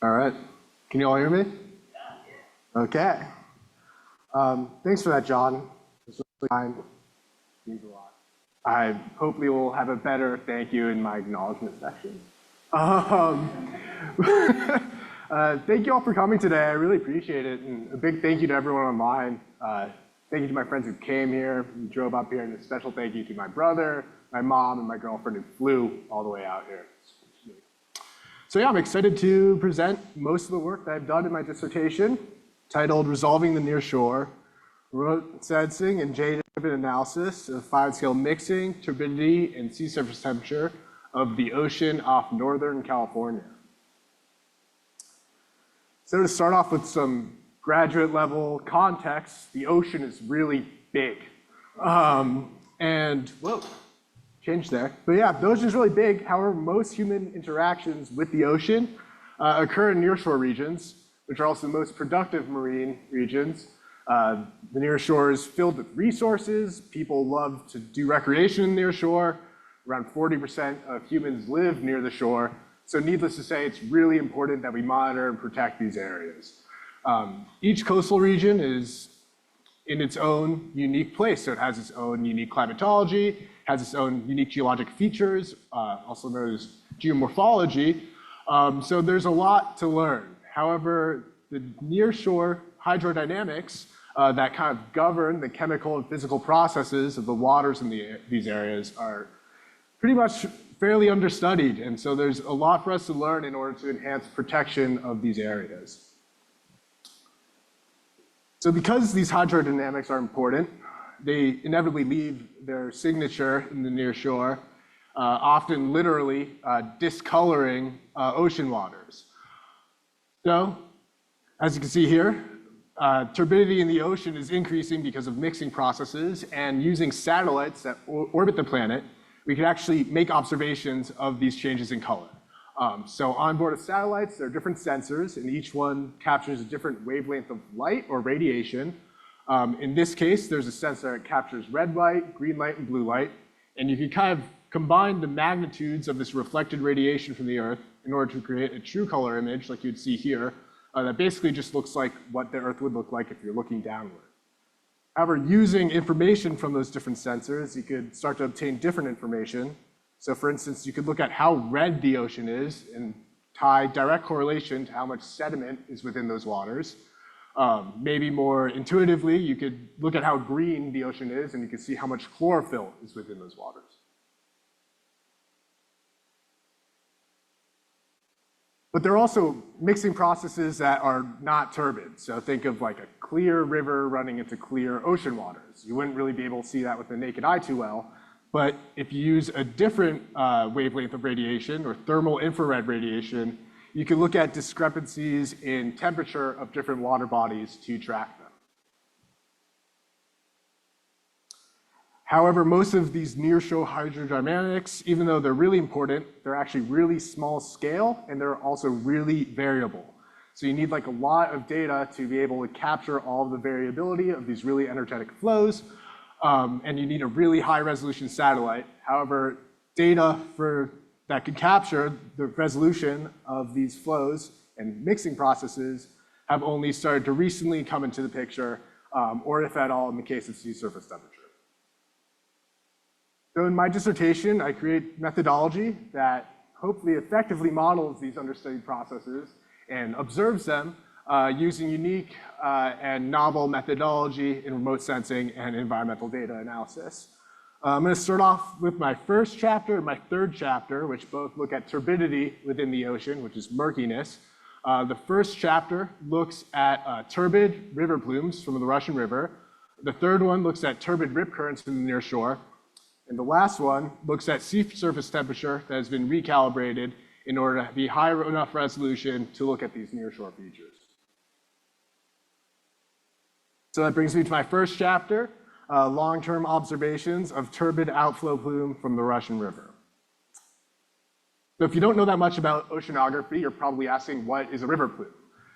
All right. Can you all hear me? Okay. Thanks for that, John. It's really kind. Means a lot. I hopefully will have a better thank you in my acknowledgement section. Um, Thank you all for coming today. I really appreciate it. And a big thank you to everyone online. Thank you to my friends who came here, who drove up here, and a special thank you to my brother, my mom, and my girlfriend who flew all the way out here. So yeah, I'm excited to present most of the work that I've done in my dissertation, titled Resolving the Nearshore, Remote Sensing and J-driven Analysis of Fine-Scale Mixing, Turbidity, and Sea Surface Temperature of the Ocean off Northern California. So to start off with some graduate level context, the ocean is really big. Whoa, changed there. But yeah, the ocean is really big. However, most human interactions with the ocean occur in nearshore regions, which are also the most productive marine regions. The nearshore is filled with resources. People love to do recreation in nearshore. Around 40% of humans live near the shore. So needless to say, it's really important that we monitor and protect these areas. Each coastal region is in its own unique place. So it has its own unique climatology, has its own unique geologic features, also known as geomorphology. So there's a lot to learn. However, the nearshore hydrodynamics that kind of govern the chemical and physical processes of the waters in these areas are pretty much fairly understudied. And so there's a lot for us to learn in order to enhance protection of these areas. So because these hydrodynamics are important, they inevitably leave their signature in the nearshore, often literally discoloring ocean waters. So, as you can see here, turbidity in the ocean is increasing because of mixing processes, and using satellites that orbit the planet, we can actually make observations of these changes in color. So on board of satellites, there are different sensors, and each one captures a different wavelength of light or radiation. In this case, there's a sensor that captures red light, green light, and blue light. And you can kind of combine the magnitudes of this reflected radiation from the Earth in order to create a true color image, like you'd see here, that basically just looks like what the Earth would look like if you're looking downward. However, using information from those different sensors, you could start to obtain different information. So for instance, you could look at how red the ocean is and tie direct correlation to how much sediment is within those waters. Maybe more intuitively, you could look at how green the ocean is, and you can see how much chlorophyll is within those waters. But there are also mixing processes that are not turbid. So think of like a clear river running into clear ocean waters. You wouldn't really be able to see that with the naked eye too well. But if you use a different wavelength of radiation, or thermal infrared radiation, you can look at discrepancies in temperature of different water bodies to track them. However, most of these nearshore hydrodynamics, even though they're really important, they're actually really small scale, and they're also really variable. So you need like a lot of data to be able to capture all of the variability of these really energetic flows, and you need a really high resolution satellite. However, data that can capture the resolution of these flows and mixing processes have only started to recently come into the picture, or if at all in the case of sea surface temperature. So in my dissertation, I create methodology that hopefully effectively models these understudied processes and observes them using unique and novel methodology in remote sensing and environmental data analysis. I'm going to start off with my first chapter and my third chapter, which both look at turbidity within the ocean, which is murkiness. The first chapter looks at turbid river plumes from the Russian River. The third one looks at turbid rip currents in the near shore. And the last one looks at sea surface temperature that has been recalibrated in order to be high enough resolution to look at these nearshore features. So that brings me to my first chapter, long-term observations of turbid outflow plume from the Russian River. So if you don't know that much about oceanography, you're probably asking, what is a river plume?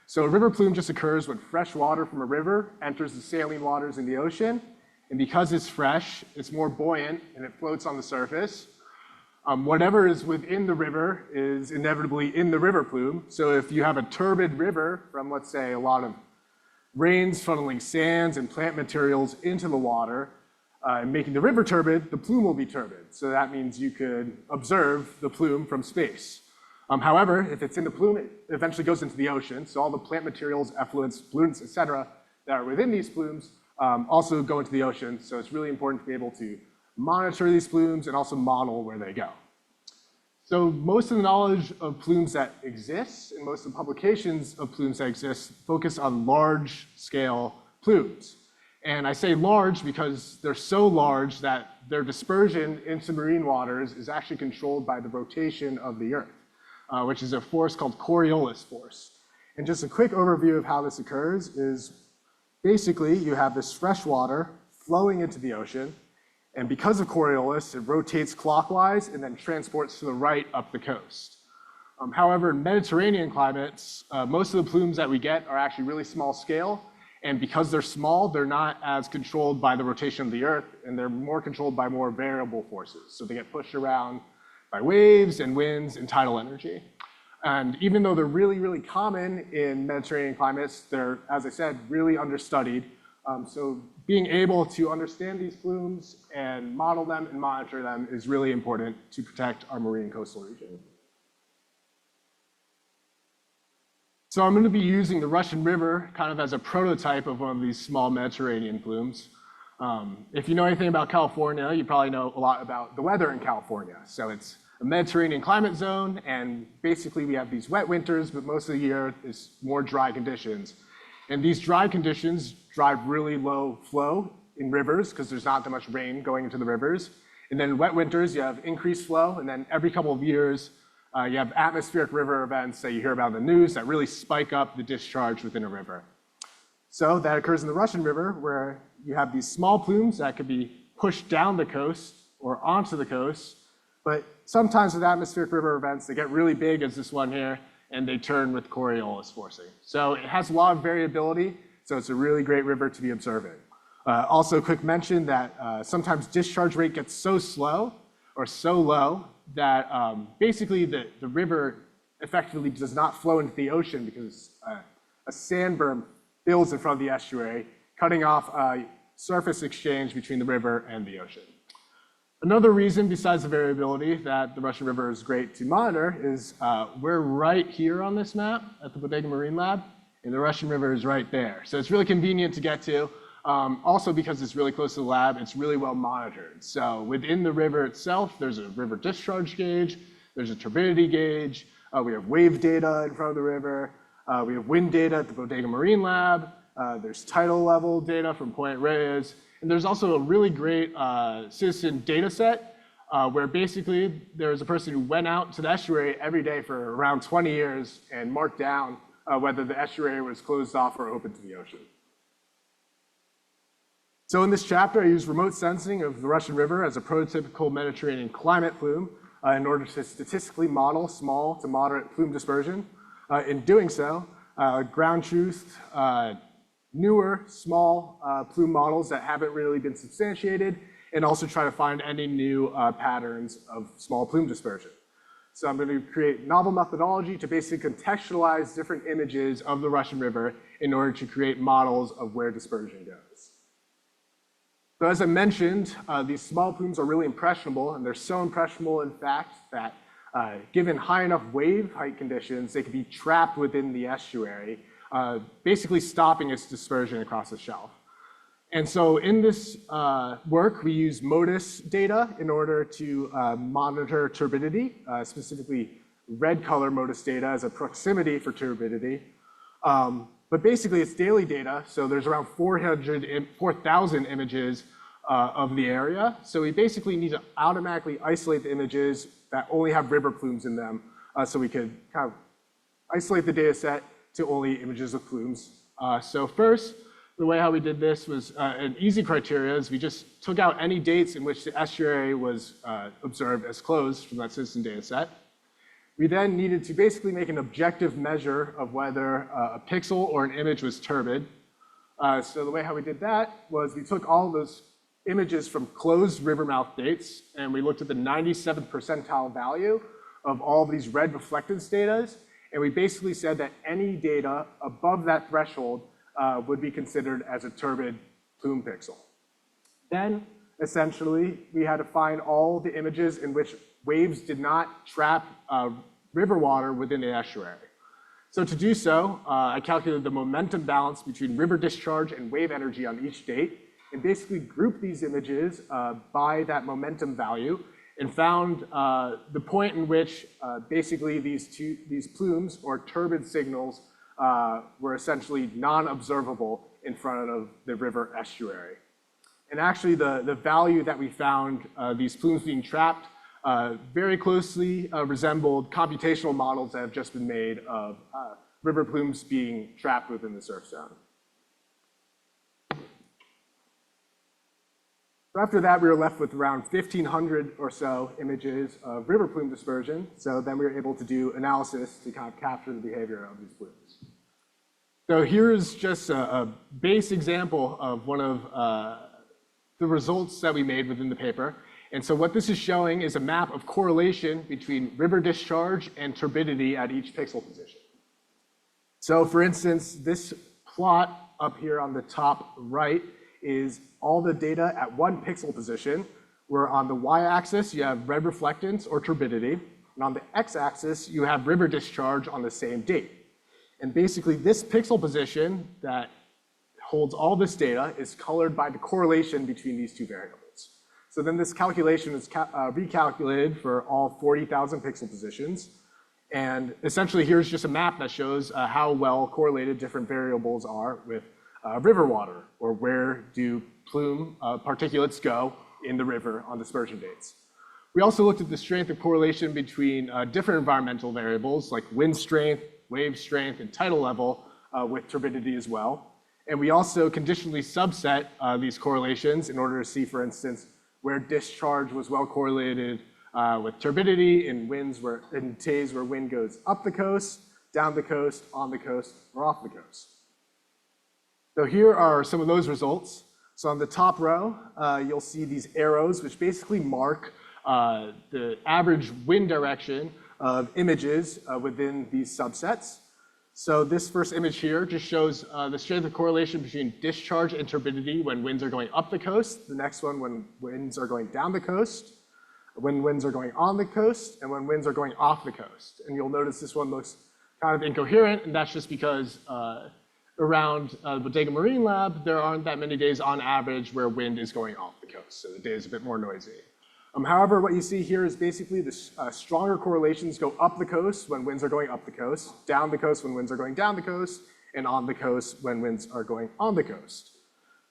So a river plume just occurs when fresh water from a river enters the saline waters in the ocean. And because it's fresh, it's more buoyant and it floats on the surface. Whatever is within the river is inevitably in the river plume. So if you have a turbid river from, let's say, a lot of rains funneling sands and plant materials into the water and making the river turbid, the plume will be turbid. So that means you could observe the plume from space. However, if it's in the plume, it eventually goes into the ocean. So all the plant materials, effluents, pollutants, et cetera, that are within these plumes also go into the ocean. So it's really important to be able to monitor these plumes and also model where they go. So most of the knowledge of plumes that exist and most of the publications of plumes that exist focus on large scale plumes. And I say large because they're so large that their dispersion into marine waters is actually controlled by the rotation of the Earth, which is a force called Coriolis force. And just a quick overview of how this occurs is basically you have this fresh water flowing into the ocean, and because of Coriolis, it rotates clockwise and then transports to the right up the coast. However, in Mediterranean climates, most of the plumes that we get are actually really small scale, and because they're small, they're not as controlled by the rotation of the Earth, and they're more controlled by more variable forces. So they get pushed around by waves and winds and tidal energy. And even though they're really, really common in Mediterranean climates, they're, as I said, really understudied. So being able to understand these plumes and model them and monitor them is really important to protect our marine coastal region. So I'm going to be using the Russian River kind of as a prototype of one of these small Mediterranean plumes. If you know anything about California, you probably know a lot about the weather in California. So it's a Mediterranean climate zone, and basically we have these wet winters, but most of the year is more dry conditions. And these dry conditions drive really low flow in rivers because there's not that much rain going into the rivers. And then wet winters, you have increased flow, and then every couple of years, you have atmospheric river events that you hear about in the news that really spike up the discharge within a river. So that occurs in the Russian River, where you have these small plumes that could be pushed down the coast or onto the coast, but sometimes with atmospheric river events, they get really big, as this one here, and they turn with Coriolis forcing. So it has a lot of variability, so it's a really great river to be observing. Also, a quick mention that sometimes discharge rate gets so slow or so low that basically the river effectively does not flow into the ocean because a sand berm builds in front of the estuary, cutting off surface exchange between the river and the ocean. Another reason besides the variability that the Russian River is great to monitor is we're right here on this map at the Bodega Marine Lab, and the Russian River is right there. So it's really convenient to get to. Also because it's really close to the lab, it's really well monitored. So within the river itself, there's a river discharge gauge, there's a turbidity gauge, we have wave data in front of the river, we have wind data at the Bodega Marine Lab, there's tidal level data from Point Reyes, and there's also a really great citizen data set where basically there's a person who went out to the estuary every day for around 20 years and marked down whether the estuary was closed off or open to the ocean. So in this chapter, I use remote sensing of the Russian River as a prototypical Mediterranean climate plume in order to statistically model small to moderate plume dispersion. In doing so, ground truth newer, small plume models that haven't really been substantiated, and also try to find any new patterns of small plume dispersion. So I'm going to create novel methodology to basically contextualize different images of the Russian River in order to create models of where dispersion goes. So as I mentioned, these small plumes are really impressionable, and they're so impressionable, in fact, that given high enough wave height conditions, they can be trapped within the estuary, basically stopping its dispersion across the shelf. And so in this work, we use MODIS data in order to monitor turbidity, specifically red color MODIS data as a proximity for turbidity. But basically, it's daily data, so there's around 4,000 images of the area. So we basically need to automatically isolate the images that only have river plumes in them, so we could kind of isolate the data set to only images of plumes. So first, the way how we did this was an easy criteria is we just took out any dates in which the estuary was observed as closed from that citizen data set. We then needed to basically make an objective measure of whether a pixel or an image was turbid. So the way how we did that was we took all of those images from closed river mouth dates, and we looked at the 97th percentile value of all of these red reflectance data, and we basically said that any data above that threshold would be considered as a turbid plume pixel. Then, essentially, we had to find all the images in which waves did not trap river water within the estuary. So to do so, I calculated the momentum balance between river discharge and wave energy on each date, and basically grouped these images by that momentum value, and found the point in which basically these plumes or turbid signals were essentially non-observable in front of the river estuary. And actually the value that we found these plumes being trapped very closely resembled computational models that have just been made of river plumes being trapped within the surf zone. So after that, we were left with around 1,500 or so images of river plume dispersion. So then we were able to do analysis to kind of capture the behavior of these plumes. So here's just a base example of one of the results that we made within the paper. And so what this is showing is a map of correlation between river discharge and turbidity at each pixel position. So for instance, this plot up here on the top right is all the data at one pixel position, where on the y-axis you have red reflectance or turbidity, and on the x-axis you have river discharge on the same date. And basically this pixel position that holds all this data is colored by the correlation between these two variables. So then this calculation is recalculated for all 40,000 pixel positions. And essentially here's just a map that shows how well correlated different variables are with river water, or where do plume particulates go in the river on dispersion dates. We also looked at the strength of correlation between different environmental variables like wind strength, wave strength, and tidal level with turbidity as well. And we also conditionally subset these correlations in order to see, for instance, where discharge was well correlated with turbidity in days where wind goes up the coast, down the coast, on the coast, or off the coast. So here are some of those results. So on the top row, you'll see these arrows, which basically mark the average wind direction of images within these subsets. So this first image here just shows the strength of correlation between discharge and turbidity when winds are going up the coast. The next one when winds are going down the coast, when winds are going on the coast, and when winds are going off the coast. And you'll notice this one looks kind of incoherent, and that's just because around the Bodega Marine Lab, there aren't that many days on average where wind is going off the coast, so the day is a bit more noisy. However, what you see here is basically the stronger correlations go up the coast when winds are going up the coast, down the coast when winds are going down the coast, and on the coast when winds are going on the coast.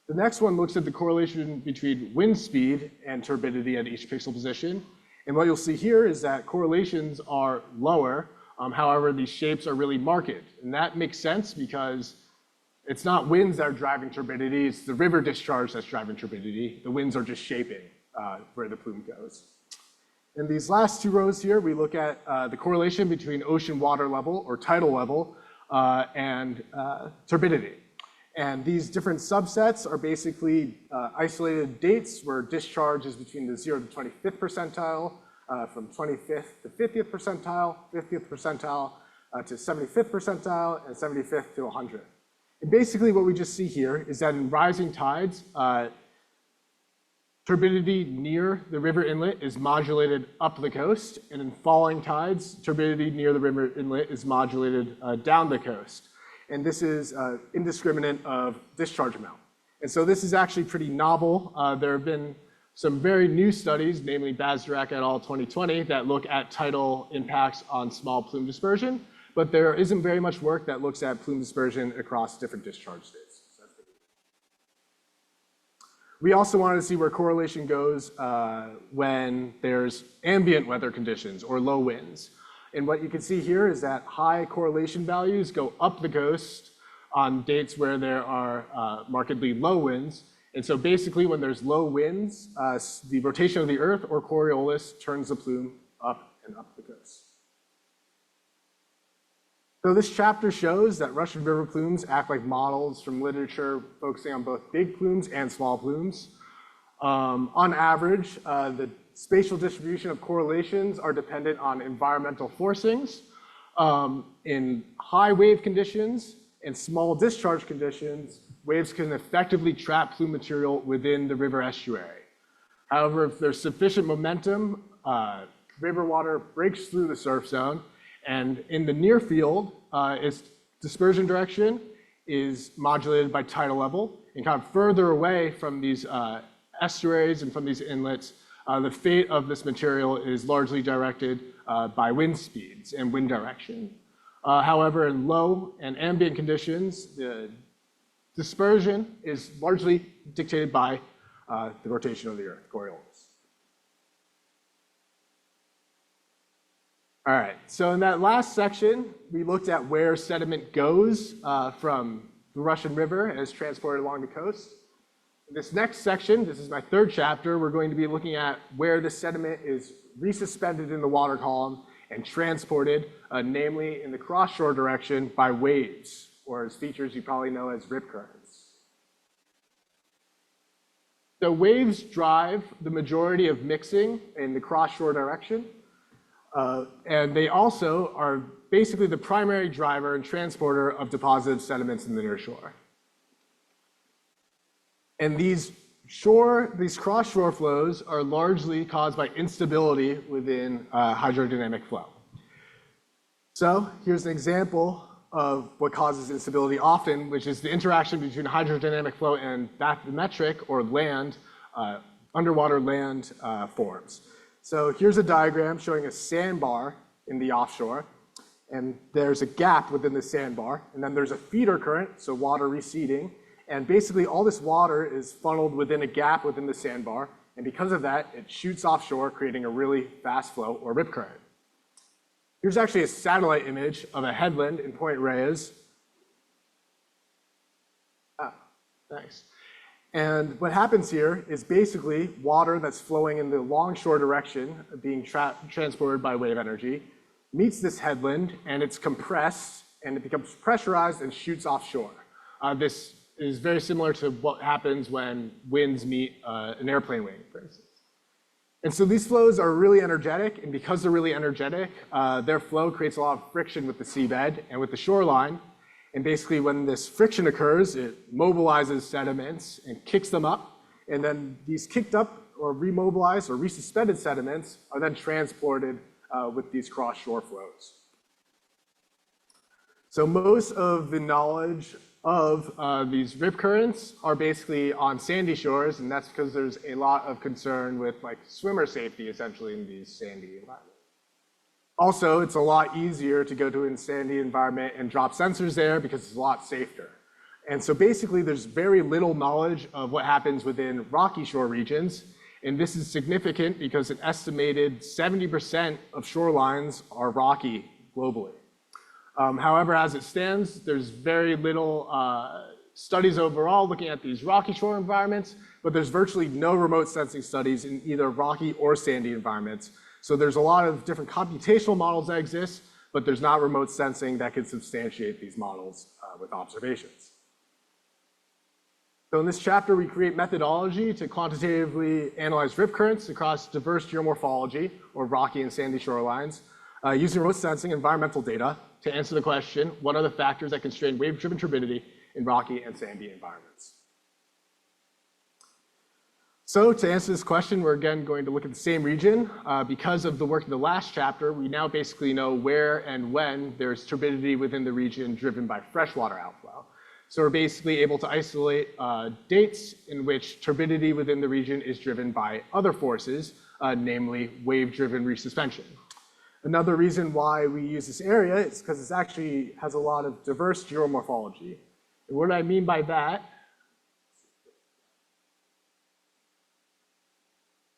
The next one looks at the correlation between wind speed and turbidity at each pixel position. And what you'll see here is that correlations are lower. However, these shapes are really marked. And that makes sense because it's not winds that are driving turbidity, it's the river discharge that's driving turbidity. The winds are just shaping where the plume goes. In these last two rows here, we look at the correlation between ocean water level or tidal level and turbidity. And these different subsets are basically isolated dates where discharge is between the 0 to 25th percentile, from 25th to 50th percentile, 50th percentile to 75th percentile, and 75th to 100th. And basically what we just see here is that in rising tides, turbidity near the river inlet is modulated up the coast, and in falling tides, turbidity near the river inlet is modulated down the coast. And this is indiscriminate of discharge amount. And so this is actually pretty novel. There have been some very new studies, namely Bazarek et al. 2020, that look at tidal impacts on small plume dispersion, but there isn't very much work that looks at plume dispersion across different discharge states. We also wanted to see where correlation goes when there's ambient weather conditions or low winds. And what you can see here is that high correlation values go up the coast on dates where there are markedly low winds. And so basically when there's low winds, the rotation of the Earth or Coriolis turns the plume up and up the coast. So this chapter shows that Russian river plumes act like models from literature focusing on both big plumes and small plumes. On average, the spatial distribution of correlations are dependent on environmental forcings. In high wave conditions and small discharge conditions, waves can effectively trap plume material within the river estuary. However, if there's sufficient momentum, river water breaks through the surf zone, and in the near field, its dispersion direction is modulated by tidal level, and kind of further away from these estuaries and from these inlets, the fate of this material is largely directed by wind speeds and wind direction. However, in low and ambient conditions, the dispersion is largely dictated by the rotation of the Earth, Coriolis. All right, so in that last section, we looked at where sediment goes from the Russian River and is transported along the coast. In this next section, this is my third chapter, we're going to be looking at where the sediment is resuspended in the water column and transported, namely in the cross-shore direction by waves, or as features you probably know as rip currents. So waves drive the majority of mixing in the cross-shore direction, and they also are basically the primary driver and transporter of deposited sediments in the near shore. And these cross-shore flows are largely caused by instability within hydrodynamic flow. So here's an example of what causes instability often, which is the interaction between hydrodynamic flow and bathymetric or land, underwater land forms. So here's a diagram showing a sandbar in the offshore, and there's a gap within the sandbar, and then there's a feeder current, so water receding, and basically all this water is funneled within a gap within the sandbar, and because of that, it shoots offshore, creating a really fast flow or rip current. Here's actually a satellite image of a headland in Point Reyes. Nice. And what happens here is basically water that's flowing in the longshore direction, being transported by wave energy, meets this headland, and it's compressed, and it becomes pressurized and shoots offshore. This is very similar to what happens when winds meet an airplane wing, for instance. And so these flows are really energetic, and because they're really energetic, their flow creates a lot of friction with the seabed and with the shoreline. And basically when this friction occurs, it mobilizes sediments and kicks them up, and then these kicked up or remobilized or resuspended sediments are then transported with these cross-shore flows. So most of the knowledge of these rip currents are basically on sandy shores, and that's because there's a lot of concern with like swimmer safety essentially in these sandy environments. Also, it's a lot easier to go to a sandy environment and drop sensors there because it's a lot safer. And so basically there's very little knowledge of what happens within rocky shore regions, and this is significant because an estimated 70% of shorelines are rocky globally. However, as it stands, there's very little studies overall looking at these rocky shore environments, but there's virtually no remote sensing studies in either rocky or sandy environments. So there's a lot of different computational models that exist, but there's not remote sensing that can substantiate these models with observations. So in this chapter, we create methodology to quantitatively analyze rip currents across diverse geomorphology, or rocky and sandy shorelines, using remote sensing environmental data to answer the question, what are the factors that constrain wave-driven turbidity in rocky and sandy environments? So to answer this question, we're again going to look at the same region. Because of the work in the last chapter, we now basically know where and when there's turbidity within the region driven by freshwater outflow. So we're basically able to isolate dates in which turbidity within the region is driven by other forces, namely wave-driven resuspension. Another reason why we use this area is because it actually has a lot of diverse geomorphology. And what I mean by that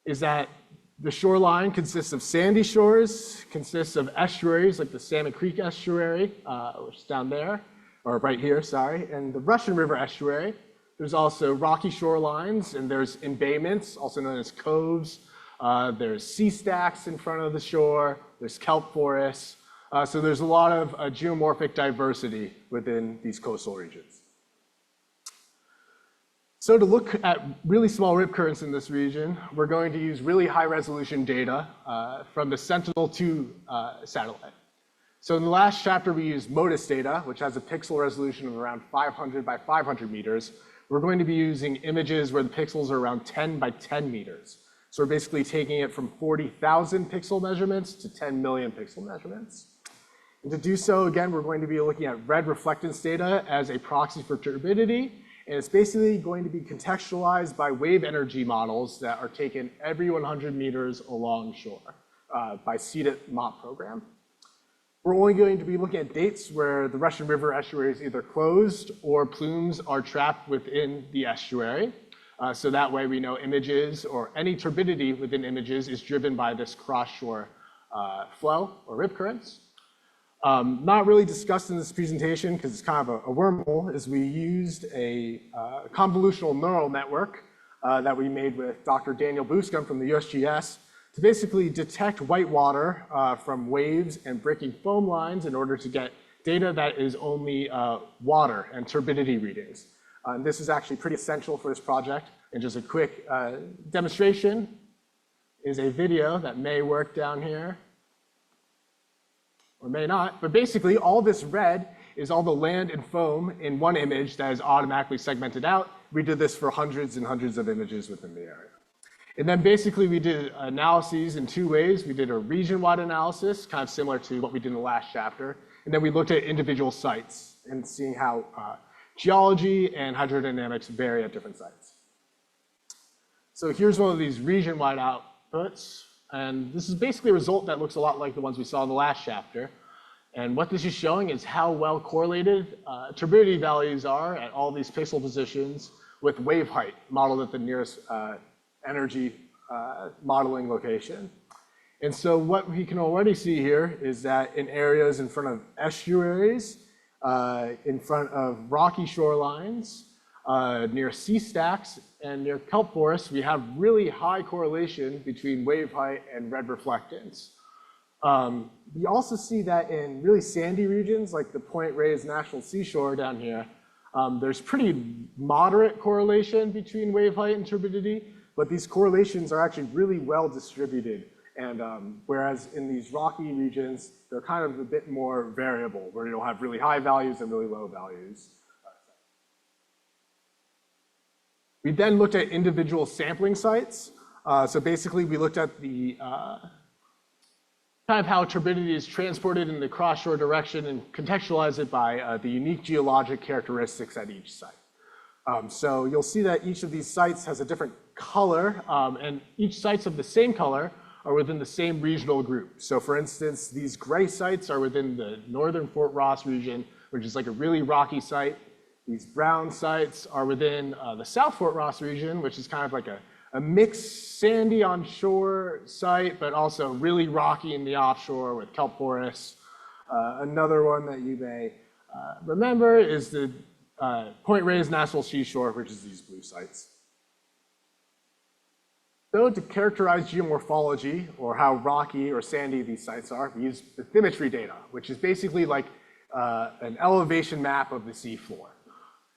is that the shoreline consists of sandy shores, consists of estuaries like the Salmon Creek estuary, which is down there, or right here, sorry, and the Russian River estuary. There's also rocky shorelines, and there's embayments, also known as coves. There's sea stacks in front of the shore. There's kelp forests. So there's a lot of geomorphic diversity within these coastal regions. So to look at really small rip currents in this region, we're going to use really high resolution data from the Sentinel-2 satellite. So in the last chapter, we used MODIS data, which has a pixel resolution of around 500 by 500 meters. We're going to be using images where the pixels are around 10 by 10 meters. So we're basically taking it from 40,000 pixel measurements to 10 million pixel measurements. And to do so, again, we're going to be looking at red reflectance data as a proxy for turbidity. And it's basically going to be contextualized by wave energy models that are taken every 100 meters along shore by CDIT MOP program. We're only going to be looking at dates where the Russian River estuary is either closed or plumes are trapped within the estuary. So that way we know images or any turbidity within images is driven by this cross-shore flow or rip currents. Not really discussed in this presentation because it's kind of a wormhole, is we used a convolutional neural network that we made with Dr. Daniel Buscum from the USGS to basically detect white water from waves and breaking foam lines in order to get data that is only water and turbidity readings. This is actually pretty essential for this project. And just a quick demonstration is a video that may work down here, or may not. But basically, all this red is all the land and foam in one image that is automatically segmented out. We did this for hundreds and hundreds of images within the area. And then basically we did analyses in two ways. We did a region-wide analysis, kind of similar to what we did in the last chapter. And then we looked at individual sites and seeing how geology and hydrodynamics vary at different sites. So here's one of these region-wide outputs. And this is basically a result that looks a lot like the ones we saw in the last chapter. And what this is showing is how well correlated turbidity values are at all these pixel positions with wave height modeled at the nearest energy modeling location. And so what we can already see here is that in areas in front of estuaries, in front of rocky shorelines, near sea stacks, and near kelp forests, we have really high correlation between wave height and red reflectance. We also see that in really sandy regions, like the Point Reyes National Seashore down here, there's pretty moderate correlation between wave height and turbidity, but these correlations are actually really well distributed. And whereas in these rocky regions, they're kind of a bit more variable, where you'll have really high values and really low values. We then looked at individual sampling sites. So basically, we looked at the kind of how turbidity is transported in the cross-shore direction and contextualize it by the unique geologic characteristics at each site. So you'll see that each of these sites has a different color, and each sites of the same color are within the same regional group. So for instance, these gray sites are within the northern Fort Ross region, which is like a really rocky site. These brown sites are within the South Fort Ross region, which is kind of like a mixed sandy onshore site, but also really rocky in the offshore with kelp forests. Another one that you may remember is the Point Reyes National Seashore, which is these blue sites. So to characterize geomorphology, or how rocky or sandy these sites are, we use bathymetry data, which is basically like an elevation map of the seafloor.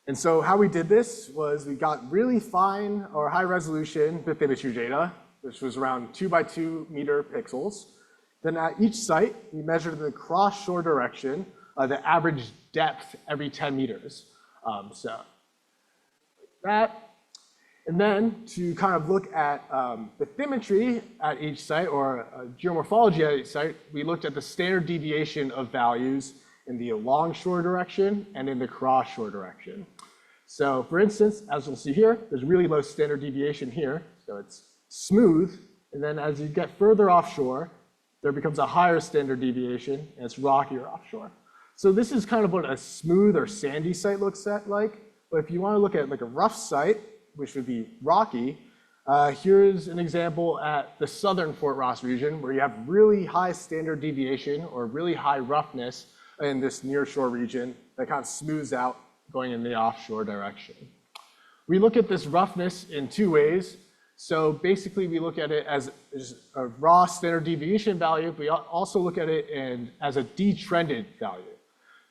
And so how we did this was we got really fine or high resolution bathymetry data, which was around 2 by 2 meter pixels. Then at each site, we measured the cross-shore direction, the average depth every 10 meters. So that. And then to kind of look at bathymetry at each site, or geomorphology at each site, we looked at the standard deviation of values in the alongshore direction and in the cross-shore direction. So for instance, as you'll see here, there's really low standard deviation here, so it's smooth. And then as you get further offshore, there becomes a higher standard deviation, and it's rockier offshore. So this is kind of what a smooth or sandy site looks like. But if you want to look at like a rough site, which would be rocky, here's an example at the southern Fort Ross region, where you have really high standard deviation or really high roughness in this nearshore region that kind of smooths out going in the offshore direction. We look at this roughness in two ways. So basically, we look at it as a raw standard deviation value. We also look at it as a detrended value.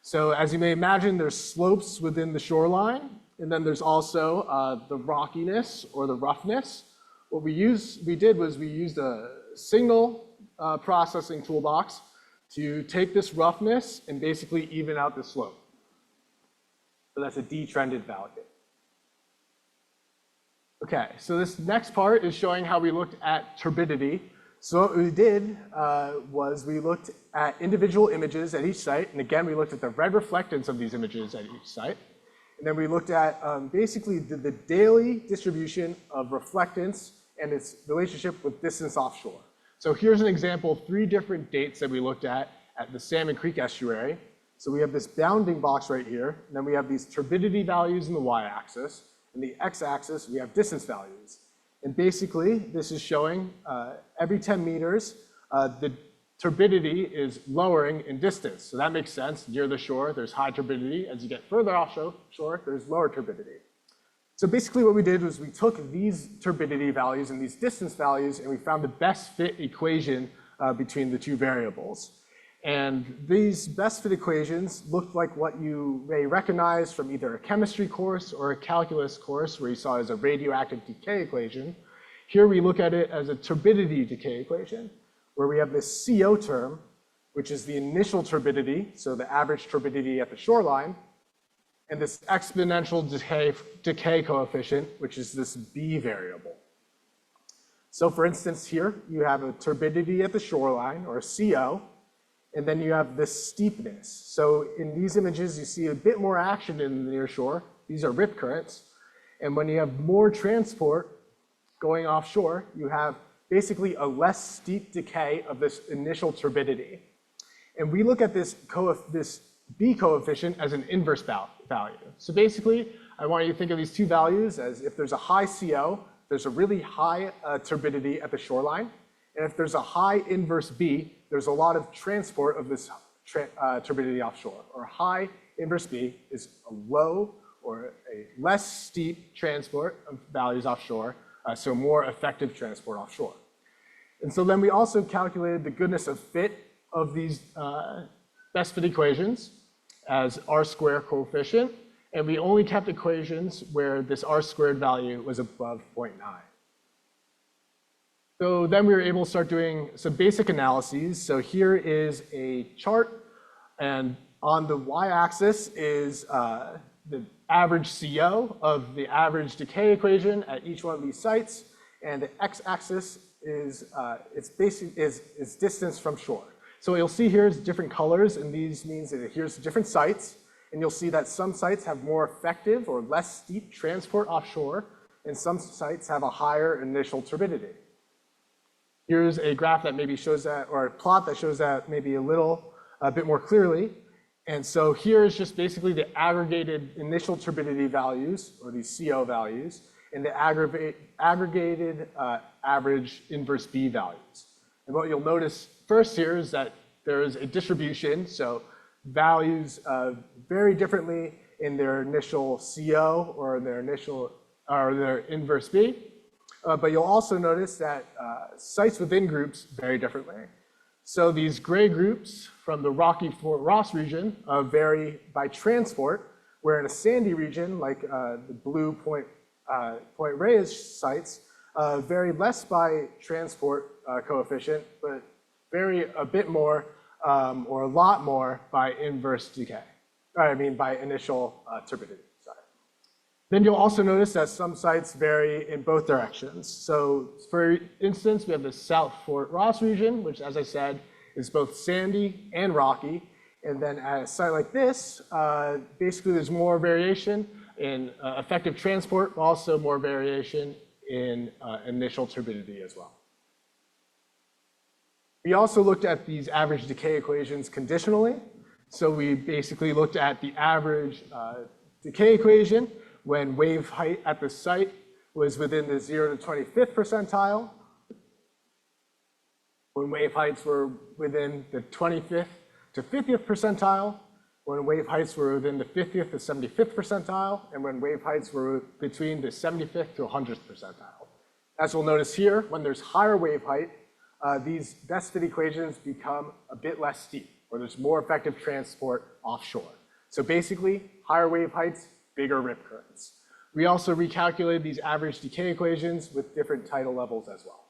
So as you may imagine, there's slopes within the shoreline. And then there's also the rockiness or the roughness. What we did was we used a signal processing toolbox to take this roughness and basically even out the slope. So that's a detrended value. Okay, so this next part is showing how we looked at turbidity. So what we did was we looked at individual images at each site. And again, we looked at the red reflectance of these images at each site. And then we looked at basically the daily distribution of reflectance and its relationship with distance offshore. So here's an example of 3 different dates that we looked at the Salmon Creek estuary. So we have this bounding box right here, and then we have these turbidity values in the y-axis, and the x-axis we have distance values. And basically, this is showing every 10 meters, the turbidity is lowering in distance. So that makes sense. Near the shore, there's high turbidity. As you get further offshore, there's lower turbidity. So basically what we did was we took these turbidity values and these distance values, and we found the best fit equation between the 2 variables. And these best fit equations looked like what you may recognize from either a chemistry course or a calculus course where you saw it as a radioactive decay equation. Here we look at it as a turbidity decay equation, where we have this CO term, which is the initial turbidity, so the average turbidity at the shoreline, and this exponential decay coefficient, which is this B variable. So for instance, here you have a turbidity at the shoreline, or a CO, and then you have this steepness. So in these images, you see a bit more action in the near shore. These are rip currents. And when you have more transport going offshore, you have basically a less steep decay of this initial turbidity. And we look at this B coefficient as an inverse value. So basically, I want you to think of these 2 values as if there's a high CO, there's a really high turbidity at the shoreline. And if there's a high inverse B, there's a lot of transport of this turbidity offshore. Or high inverse B is a low or a less steep transport of values offshore, so more effective transport offshore. And so then we also calculated the goodness of fit of these best fit equations as R² coefficient, and we only kept equations where this R² value was above 0.9. So then we were able to start doing some basic analyses. So here is a chart, and on the y-axis is the average CO of the average decay equation at each one of these sites, and the x-axis is its distance from shore. So what you'll see here is different colors, and these means that here's different sites, and you'll see that some sites have more effective or less steep transport offshore, and some sites have a higher initial turbidity. Here's a graph that maybe shows that, or a plot that shows that maybe a bit more clearly. And so here is just basically the aggregated initial turbidity values, or these CO values, and the aggregated average inverse B values. And what you'll notice first here is that there is a distribution, so values vary differently in their initial CO or their inverse B. But you'll also notice that sites within groups vary differently. So these gray groups from the rocky Fort Ross region vary by transport, where in a sandy region, like the blue Point Reyes sites, vary less by transport coefficient, but vary a bit more or a lot more by inverse decay. By initial turbidity. Then you'll also notice that some sites vary in both directions. So for instance, we have the South Fort Ross region, which, as I said, is both sandy and rocky. And then at a site like this, basically there's more variation in effective transport, but also more variation in initial turbidity as well. We also looked at these average decay equations conditionally. So we basically looked at the average decay equation when wave height at the site was within the 0 to 25th percentile, when wave heights were within the 25th to 50th percentile, when wave heights were within the 50th to 75th percentile, and when wave heights were between the 75th to 100th percentile. As we'll notice here, when there's higher wave height, these best fit equations become a bit less steep, or there's more effective transport offshore. So basically, higher wave heights bigger rip currents. We also recalculated these average decay equations with different tidal levels as well.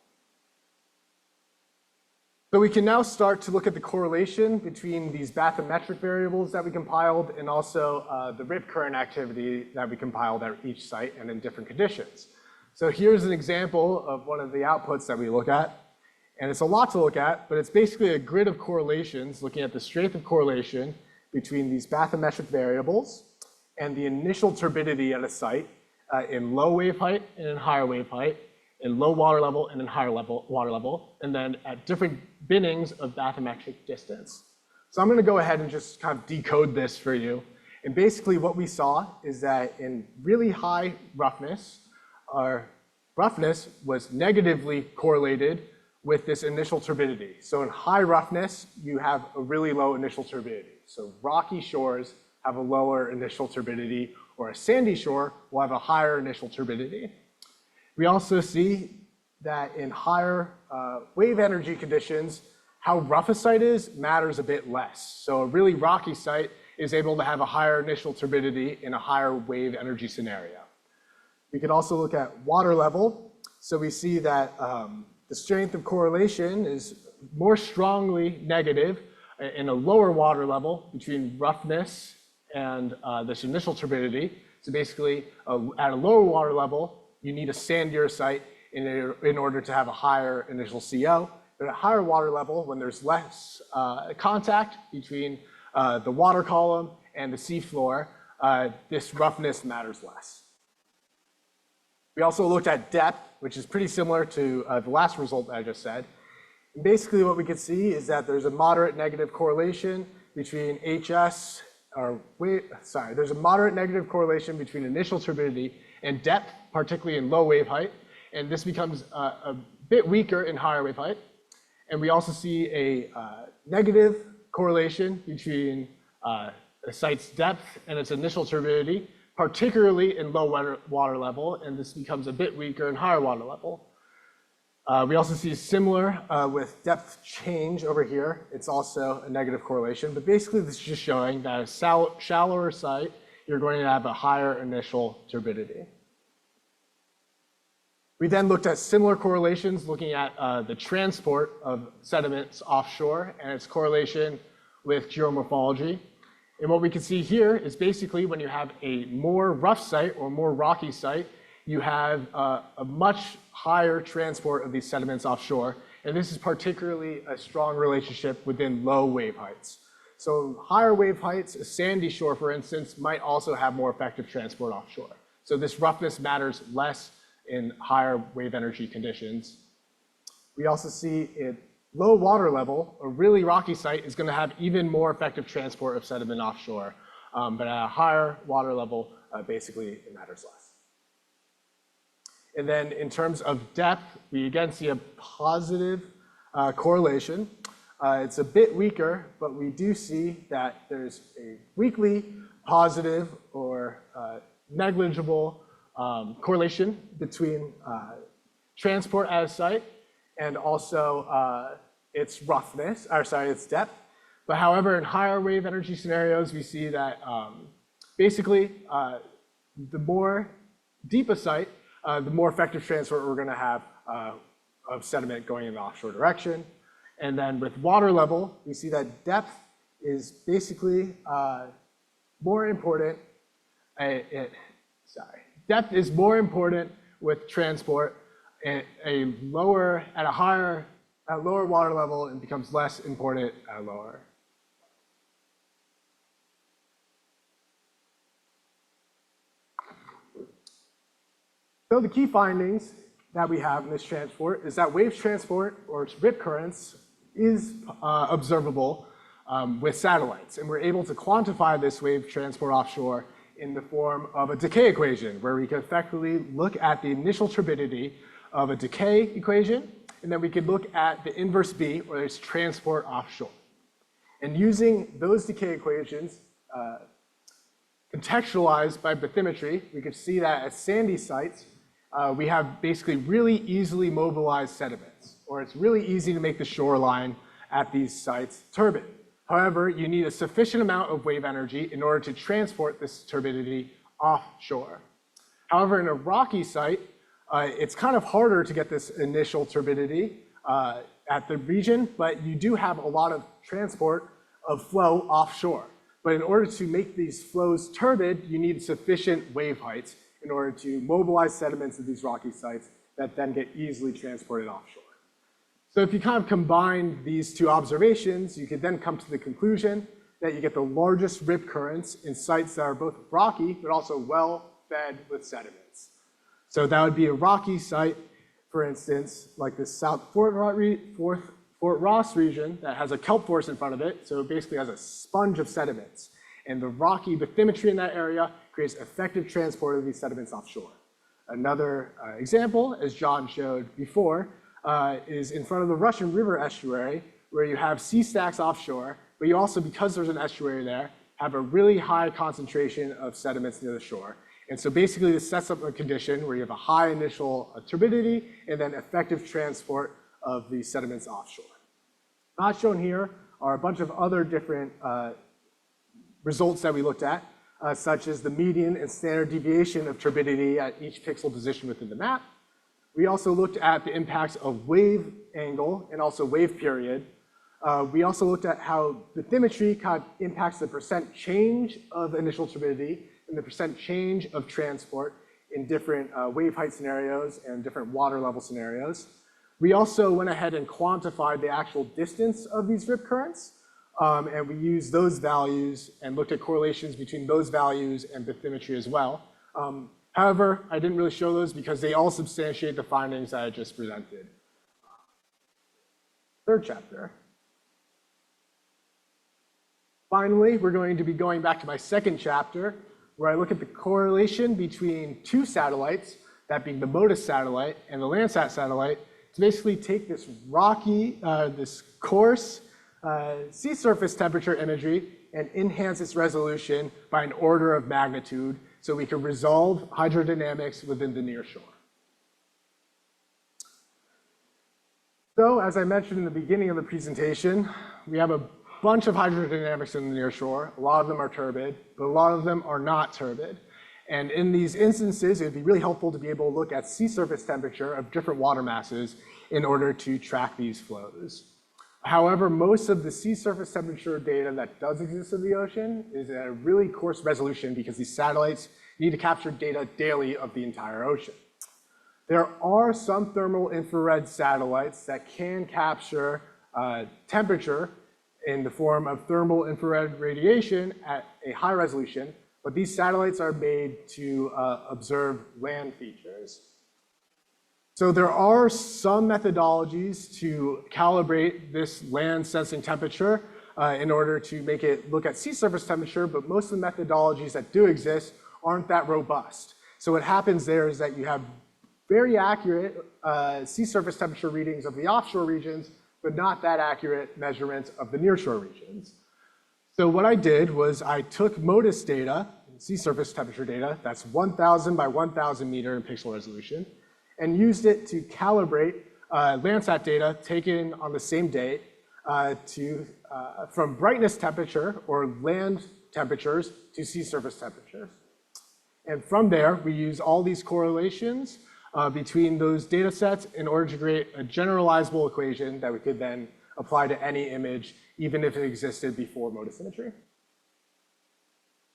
So we can now start to look at the correlation between these bathymetric variables that we compiled and also the rip current activity that we compiled at each site and in different conditions. So here's an example of one of the outputs that we look at. And it's a lot to look at, but it's basically a grid of correlations looking at the strength of correlation between these bathymetric variables and the initial turbidity at a site in low wave height and in higher wave height, in low water level and in higher water level, and then at different binnings of bathymetric distance. So I'm going to go ahead and just kind of decode this for you. And basically what we saw is that in really high roughness, our roughness was negatively correlated with this initial turbidity. So in high roughness, you have a really low initial turbidity. So rocky shores have a lower initial turbidity, or a sandy shore will have a higher initial turbidity. We also see that in higher wave energy conditions, how rough a site is matters a bit less. So a really rocky site is able to have a higher initial turbidity in a higher wave energy scenario. We could also look at water level. So we see that the strength of correlation is more strongly negative in a lower water level between roughness and this initial turbidity. So basically, at a lower water level, you need a sandier site in order to have a higher initial CO. But at higher water level, when there's less contact between the water column and the seafloor, this roughness matters less. We also looked at depth, which is pretty similar to the last result that I just said. And basically what we can see is that there's a moderate negative correlation between HS, there's a moderate negative correlation between initial turbidity and depth, particularly in low wave height. And this becomes a bit weaker in higher wave height. And we also see a negative correlation between a site's depth and its initial turbidity, particularly in low water level, and this becomes a bit weaker in higher water level. We also see similar with depth change over here. It's also a negative correlation, but basically this is just showing that a shallower site, you're going to have a higher initial turbidity. We then looked at similar correlations, looking at the transport of sediments offshore and its correlation with geomorphology. And what we can see here is basically when you have a more rough site or more rocky site, you have a much higher transport of these sediments offshore. And this is particularly a strong relationship within low wave heights. So higher wave heights, a sandy shore, for instance, might also have more effective transport offshore. So this roughness matters less in higher wave energy conditions. We also see at low water level, a really rocky site is going to have even more effective transport of sediment offshore. But at a higher water level, basically it matters less. And then in terms of depth, we again see a positive correlation. It's a bit weaker, but we do see that there's a weakly positive or negligible correlation between transport at a site and also its roughness, its depth. But however, in higher wave energy scenarios, we see that basically the more deep a site, the more effective transport we're going to have of sediment going in the offshore direction. And then with water level, we see that depth is basically more important. Depth is more important with transport at lower water level, and becomes less important at lower. So the key findings that we have in this transport is that wave transport, or rip currents, is observable with satellites. And we're able to quantify this wave transport offshore in the form of a decay equation, where we can effectively look at the initial turbidity of a decay equation, and then we can look at the inverse B, or its transport offshore. And using those decay equations contextualized by bathymetry, we can see that at sandy sites, we have basically really easily mobilized sediments, or it's really easy to make the shoreline at these sites turbid. However, you need a sufficient amount of wave energy in order to transport this turbidity offshore. However, in a rocky site, it's kind of harder to get this initial turbidity at the region, but you do have a lot of transport of flow offshore. But in order to make these flows turbid, you need sufficient wave heights in order to mobilize sediments at these rocky sites that then get easily transported offshore. So if you kind of combine these two observations, you could then come to the conclusion that you get the largest rip currents in sites that are both rocky, but also well fed with sediments. So that would be a rocky site, for instance, like the South Fort Ross region that has a kelp forest in front of it. So it basically has a sponge of sediments. And the rocky bathymetry in that area creates effective transport of these sediments offshore. Another example, as John showed before, is in front of the Russian River estuary, where you have sea stacks offshore, but you also, because there's an estuary there, have a really high concentration of sediments near the shore. And so basically this sets up a condition where you have a high initial turbidity and then effective transport of the sediments offshore. Not shown here are a bunch of other different results that we looked at, such as the median and standard deviation of turbidity at each pixel position within the map. We also looked at the impacts of wave angle and also wave period. We also looked at how bathymetry kind of impacts the percent change of initial turbidity and the percent change of transport in different wave height scenarios and different water level scenarios. We also went ahead and quantified the actual distance of these rip currents, and we used those values and looked at correlations between those values and bathymetry as well. However, I didn't really show those because they all substantiate the findings that I just presented. Third chapter. Finally, we're going to be going back to my second chapter, where I look at the correlation between two satellites, that being the MODIS satellite and the Landsat satellite, to basically take this rocky, this coarse sea surface temperature imagery and enhance its resolution by an order of magnitude so we can resolve hydrodynamics within the nearshore. So, as I mentioned in the beginning of the presentation, we have a bunch of hydrodynamics in the nearshore. A lot of them are turbid, but a lot of them are not turbid. And in these instances, it would be really helpful to be able to look at sea surface temperature of different water masses in order to track these flows. However, most of the sea surface temperature data that does exist in the ocean is at a really coarse resolution because these satellites need to capture data daily of the entire ocean. There are some thermal infrared satellites that can capture temperature in the form of thermal infrared radiation at a high resolution, but these satellites are made to observe land features. So there are some methodologies to calibrate this land sensing temperature in order to make it look at sea surface temperature, but most of the methodologies that do exist aren't that robust. So what happens there is that you have very accurate sea surface temperature readings of the offshore regions, but not that accurate measurements of the nearshore regions. So what I did was I took MODIS data, sea surface temperature data, that's 1,000 by 1,000 meter in pixel resolution, and used it to calibrate Landsat data taken on the same date from brightness temperature or land temperatures to sea surface temperatures. And from there, we use all these correlations between those data sets in order to create a generalizable equation that we could then apply to any image, even if it existed before MODIS imagery.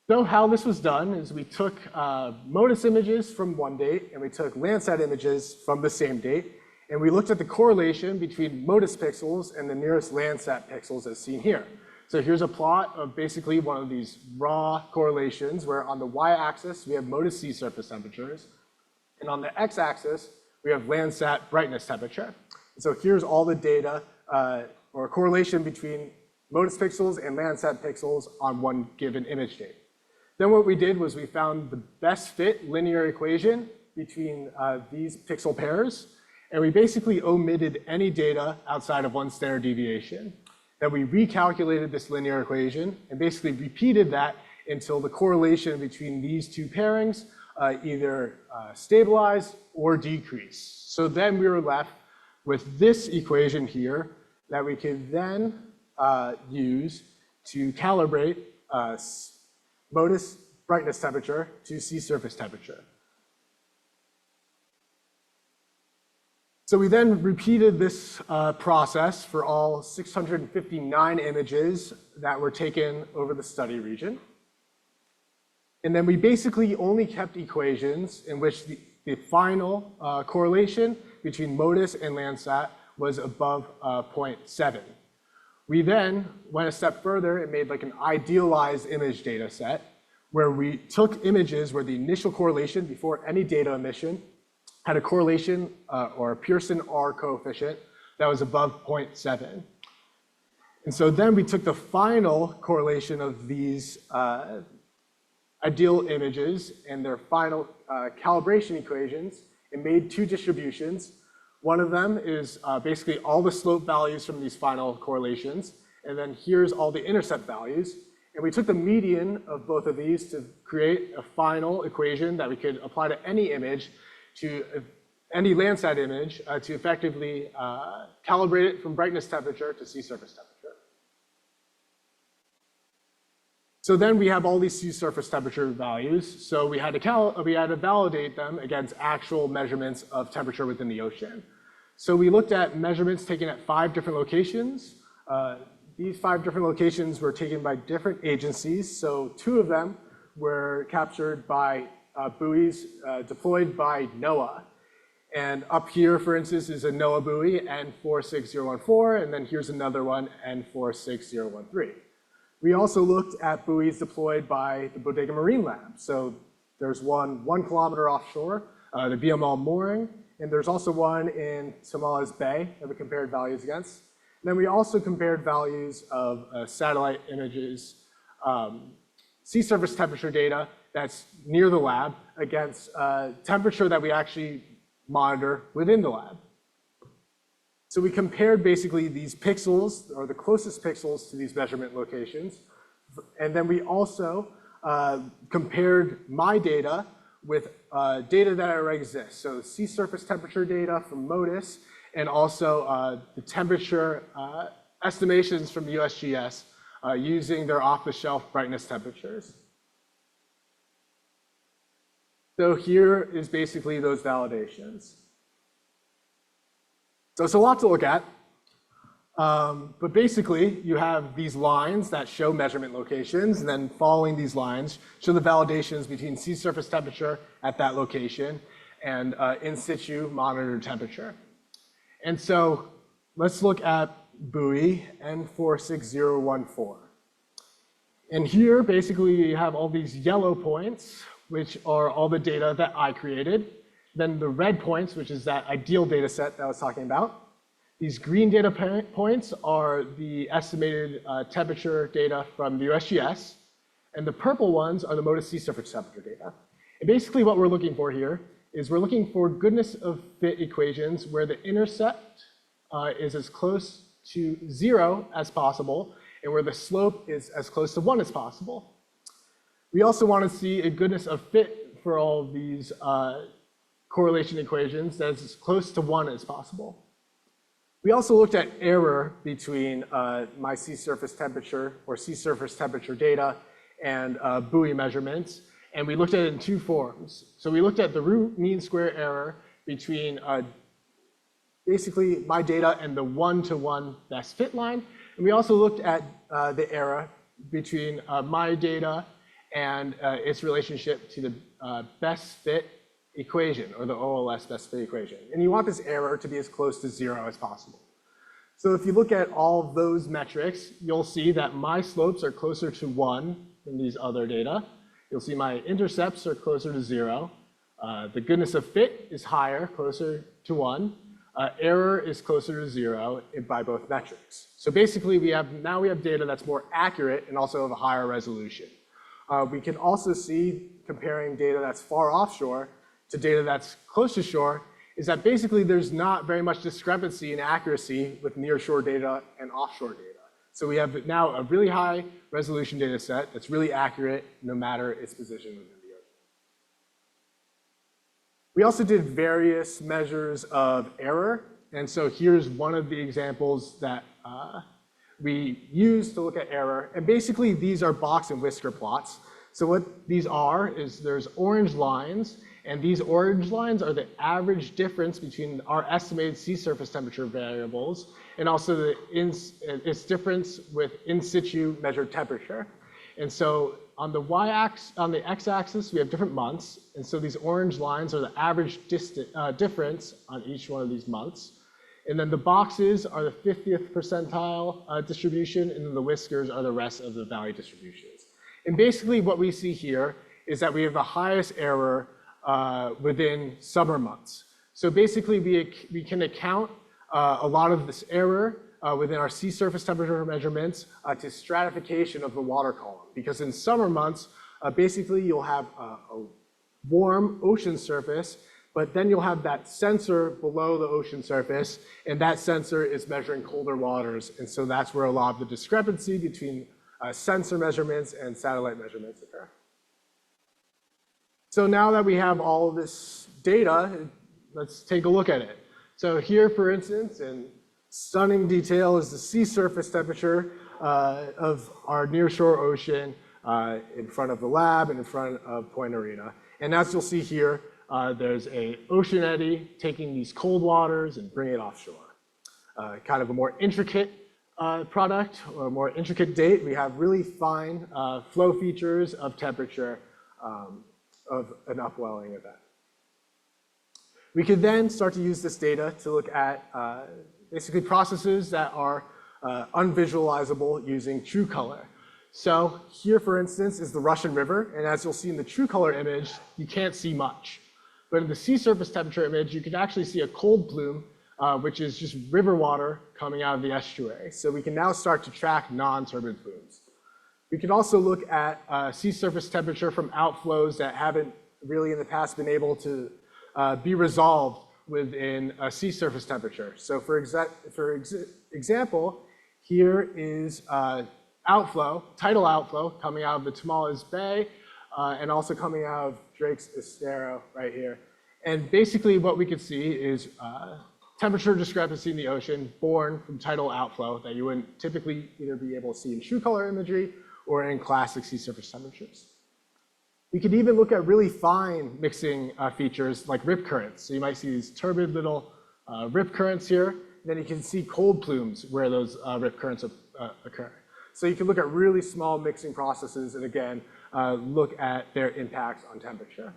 So how this was done is we took MODIS images from one date and we took Landsat images from the same date, and we looked at the correlation between MODIS pixels and the nearest Landsat pixels as seen here. So here's a plot of basically one of these raw correlations where on the y-axis we have MODIS sea surface temperatures, and on the x-axis we have Landsat brightness temperature. And so here's all the data or correlation between MODIS pixels and Landsat pixels on one given image date. Then what we did was we found the best fit linear equation between these pixel pairs, and we basically omitted any data outside of one standard deviation. Then we recalculated this linear equation and basically repeated that until the correlation between these two pairings either stabilized or decreased. So then we were left with this equation here that we could then use to calibrate MODIS brightness temperature to sea surface temperature. So we then repeated this process for all 659 images that were taken over the study region. And then we basically only kept equations in which the final correlation between MODIS and Landsat was above 0.7. We then went a step further and made like an idealized image data set where we took images where the initial correlation before any data emission had a correlation or a Pearson R coefficient that was above 0.7. And so then we took the final correlation of these ideal images and their final calibration equations and made two distributions. One of them is basically all the slope values from these final correlations, and then here's all the intercept values. And we took the median of both of these to create a final equation that we could apply to any image, to any Landsat image, to effectively calibrate it from brightness temperature to sea surface temperature. So then we have all these sea surface temperature values. So we had to validate them against actual measurements of temperature within the ocean. So we looked at measurements taken at 5 different locations. These 5 different locations were taken by different agencies. So 2 of them were captured by buoys deployed by NOAA. And up here, for instance, is a NOAA buoy, N46014, and then here's another one, N46013. We also looked at buoys deployed by the Bodega Marine Lab. So there's one 1 kilometer offshore, the BML mooring, and there's also one in Tomales Bay that we compared values against. And then we also compared values of satellite images, sea surface temperature data that's near the lab against temperature that we actually monitor within the lab. So we compared basically these pixels, or the closest pixels to these measurement locations. And then we also compared my data with data that already exists. So sea surface temperature data from MODIS, and also the temperature estimations from USGS using their off-the-shelf brightness temperatures. So here is basically those validations. So it's a lot to look at, but basically you have these lines that show measurement locations, and then following these lines show the validations between sea surface temperature at that location and in situ monitored temperature. And so let's look at buoy N46014. And here basically you have all these yellow points, which are all the data that I created. Then the red points, which is that ideal data set that I was talking about. These green data points are the estimated temperature data from the USGS. And the purple ones are the MODIS sea surface temperature data. And basically what we're looking for here is we're looking for goodness of fit equations where the intercept is as close to 0 as possible and where the slope is as close to 1 as possible. We also want to see a goodness of fit for all of these correlation equations that's as close to 1 as possible. We also looked at error between my sea surface temperature or sea surface temperature data and buoy measurements, and we looked at it in 2 forms. So we looked at the root mean square error between basically my data and the 1-to-1 best fit line, and we also looked at the error between my data and its relationship to the best fit equation, or the OLS best fit equation. And you want this error to be as close to 0 as possible. So if you look at all of those metrics, you'll see that my slopes are closer to 1 than these other data. You'll see my intercepts are closer to 0. The goodness of fit is higher, closer to 1. Error is closer to 0 by both metrics. So basically now we have data that's more accurate and also of a higher resolution. We can also see, comparing data that's far offshore to data that's close to shore, is that basically there's not very much discrepancy in accuracy with nearshore data and offshore data. So we have now a really high resolution data set that's really accurate no matter its position within the ocean. We also did various measures of error. And so here's one of the examples that we used to look at error. And basically these are box and whisker plots. So what these are is there's orange lines, and these orange lines are the average difference between our estimated sea surface temperature variables and also its difference with in situ measured temperature. And so on the y-axis, on the x-axis, we have different months, and so these orange lines are the average difference on each one of these months. And then the boxes are the 50th percentile distribution, and then the whiskers are the rest of the value distributions. And basically what we see here is that we have the highest error within summer months. So basically we can account a lot of this error within our sea surface temperature measurements to stratification of the water column. Because in summer months, basically you'll have a warm ocean surface, but then you'll have that sensor below the ocean surface, and that sensor is measuring colder waters. And so that's where a lot of the discrepancy between sensor measurements and satellite measurements occur. So now that we have all of this data, let's take a look at it. So here, for instance, in stunning detail is the sea surface temperature of our nearshore ocean in front of the lab and in front of Point Arena. And as you'll see here, there's an ocean eddy taking these cold waters and bringing it offshore. Kind of a more intricate product or a more intricate date. We have really fine flow features of temperature of an upwelling event. We could then start to use this data to look at basically processes that are unvisualizable using true color. So here, for instance, is the Russian River, and as you'll see in the true color image, you can't see much. But in the sea surface temperature image, you can actually see a cold plume, which is just river water coming out of the estuary. So we can now start to track non-turbid plumes. We can also look at sea surface temperature from outflows that haven't really in the past been able to be resolved within a sea surface temperature. So for example, here is outflow, tidal outflow coming out of the Tamales Bay and also coming out of Drake's Estero right here. And basically what we could see is temperature discrepancy in the ocean born from tidal outflow that you wouldn't typically either be able to see in true color imagery or in classic sea surface temperatures. We could even look at really fine mixing features like rip currents. So you might see these turbid little rip currents here. Then you can see cold plumes where those rip currents occur. So you can look at really small mixing processes and again, look at their impacts on temperature.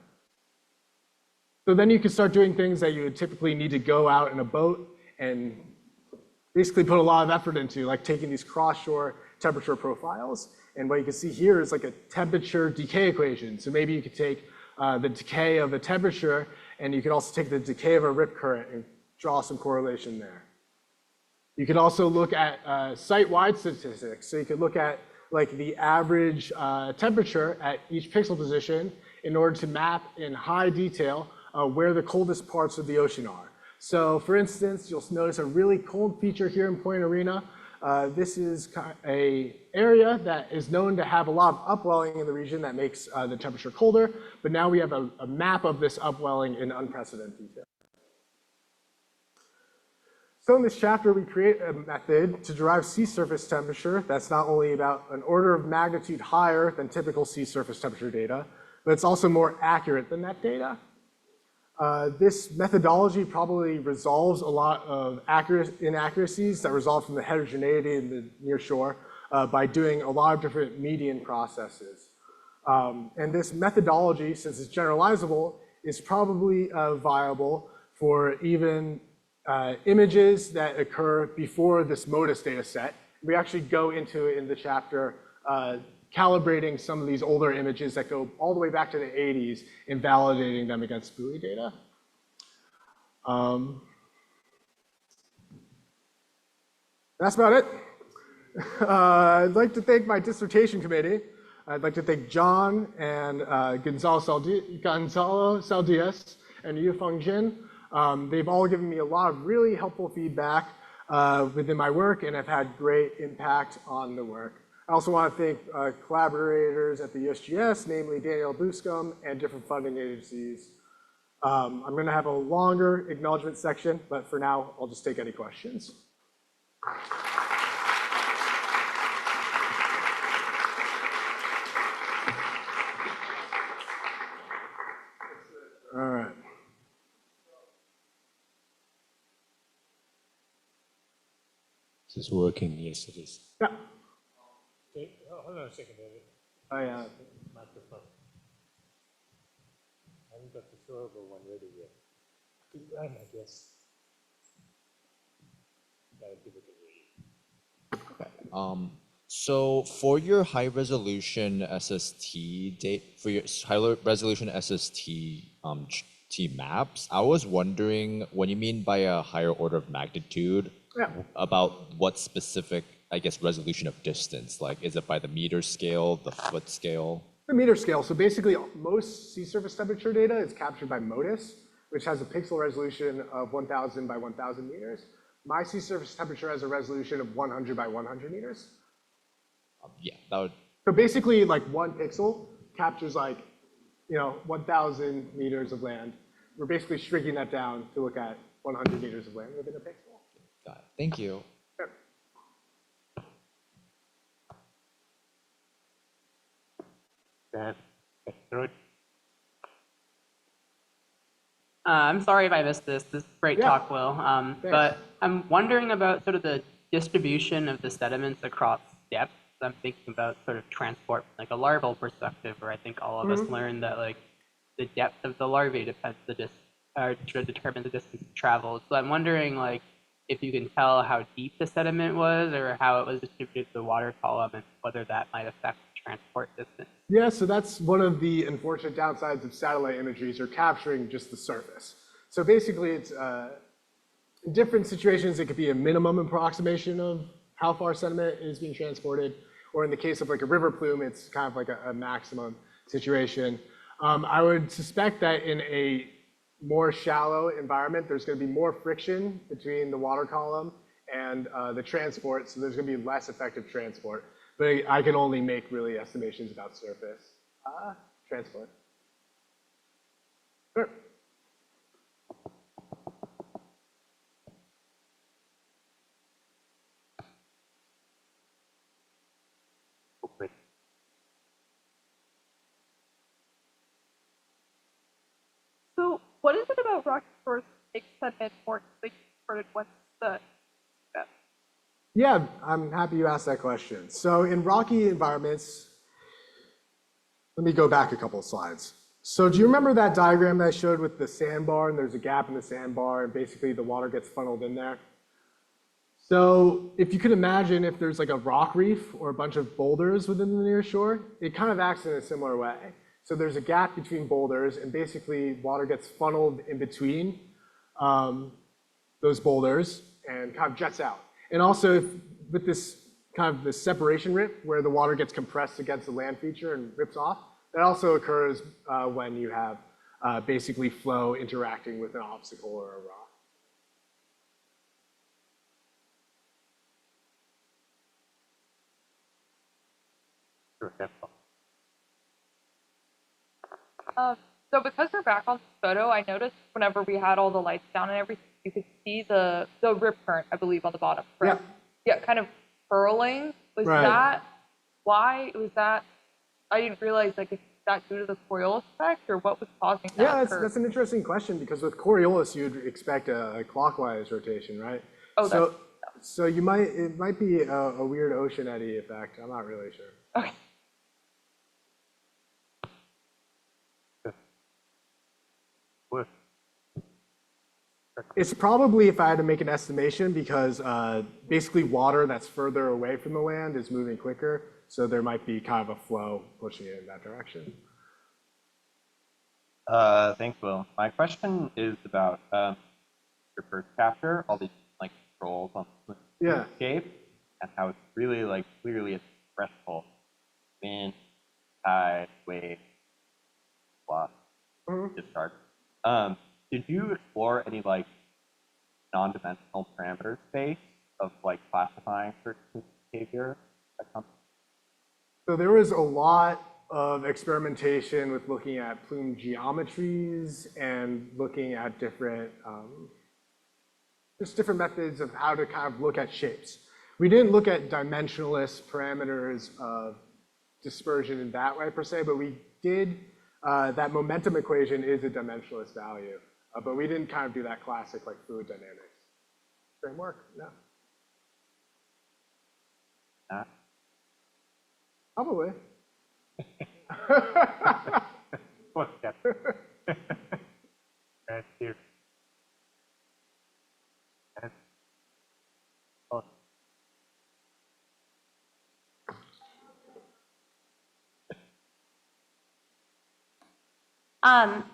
So then you can start doing things that you would typically need to go out in a boat and basically put a lot of effort into, like taking these cross-shore temperature profiles. And what you can see here is like a temperature decay equation. So maybe you could take the decay of a temperature, and you could also take the decay of a rip current and draw some correlation there. You could also look at site-wide statistics. So you could look at like the average temperature at each pixel position in order to map in high detail where the coldest parts of the ocean are. So for instance, you'll notice a really cold feature here in Point Arena. This is an area that is known to have a lot of upwelling in the region that makes the temperature colder, but now we have a map of this upwelling in unprecedented detail. So in this chapter, we create a method to derive sea surface temperature that's not only about an order of magnitude higher than typical sea surface temperature data, but it's also more accurate than that data. This methodology probably resolves a lot of inaccuracies that result from the heterogeneity in the near shore by doing a lot of different median processes. And this methodology, since it's generalizable, is probably viable for even images that occur before this MODIS data set. We actually go into it in the chapter calibrating some of these older images that go all the way back to the 80s and validating them against buoy data. That's about it. I'd like to thank my dissertation committee. I'd like to thank John and Gonzalo Saldias and Yufeng Jin. They've all given me a lot of really helpful feedback within my work and have had great impact on the work. I also want to thank collaborators at the USGS, namely Daniel Buscom and different funding agencies. I'm going to have a longer acknowledgement section, but for now, I'll just take any questions. This is working, yes, it is. Yeah. Okay, hold on a second, David. Oh, yeah. Microphone. I haven't got the throwable one ready yet. Keep running, I guess. Gotta people can hear you. So for your high resolution SST for your high resolution SST T maps, I was wondering what you mean by a higher order of magnitude. Yeah. About what specific, I guess, resolution of distance? Like, is it by the meter scale, the foot scale? The meter scale. So basically, most sea surface temperature data is captured by MODIS, which has a pixel resolution of 1,000 by 1,000 meters. My sea surface temperature has a resolution of 100 by 100 meters. Yeah, that would. So basically, like one pixel captures 1,000 meters of land. We're basically shrinking that down to look at 100 meters of land within a pixel. Got it. Thank you. Sure. I'm sorry if I missed this. This is great talk, Will. But I'm wondering about sort of the distribution of the sediments across depth. I'm thinking about sort of transport, like a larval perspective, where I think all of us learned that like the depth of the larvae depends to determine the distance traveled. So I'm wondering like if you can tell how deep the sediment was or how it was distributed to the water column and whether that might affect transport distance. Yeah, so that's one of the unfortunate downsides of satellite imagery is you're capturing just the surface. So basically, it's in different situations, it could be a minimum approximation of how far sediment is being transported, or in the case of like a river plume, it's kind of like a maximum situation. I would suspect that in a more shallow environment, there's going to be more friction between the water column and the transport, so there's going to be less effective transport. But I can only make really estimations about surface transport. Sure. So what is it about rock source makes sediment more transported? What's the step? Yeah, I'm happy you asked that question. So in rocky environments, let me go back a couple of slides. So do you remember that diagram that I showed with the sandbar, and there's a gap in the sandbar, and basically the water gets funneled in there? So if you could imagine if there's like a rock reef or a bunch of boulders within the near shore, it kind of acts in a similar way. So there's a gap between boulders, and basically water gets funneled in between those boulders and kind of jets out. And also with this kind of the separation rip where the water gets compressed against the land feature and rips off, that also occurs when you have basically flow interacting with an obstacle or a rock. So because we're back on the photo, I noticed whenever we had all the lights down and everything, you could see the rip current, I believe, on the bottom. Yeah. Yeah, kind of curling. Was Right. that why? Was that? I didn't realize like if that due to the Coriolis effect or what was causing that? Yeah, curve? that's an interesting question because with Coriolis you'd expect a clockwise rotation, right? Oh, so it might be a weird ocean eddy effect. I'm not really sure. Okay. It's probably, if I had to make an estimation, because basically water that's further away from the land is moving quicker, so there might be kind of a flow pushing it in that direction. Thanks, Will. My question is about your first chapter, all these like controls on the shape, and how it's really like clearly expressible wind, tide, wave, blah, discharge. Did you explore any like non-dimensional parameter space of like classifying certain behavior that comes? So there was a lot of experimentation with looking at plume geometries and looking at different, just different methods of how to kind of look at shapes. We didn't look at dimensionless parameters of dispersion in that way per se, but we did, that momentum equation is a dimensionless value. But we didn't kind of do that classic like fluid dynamics framework, no. that? Probably. What's that? Right here. And- oh,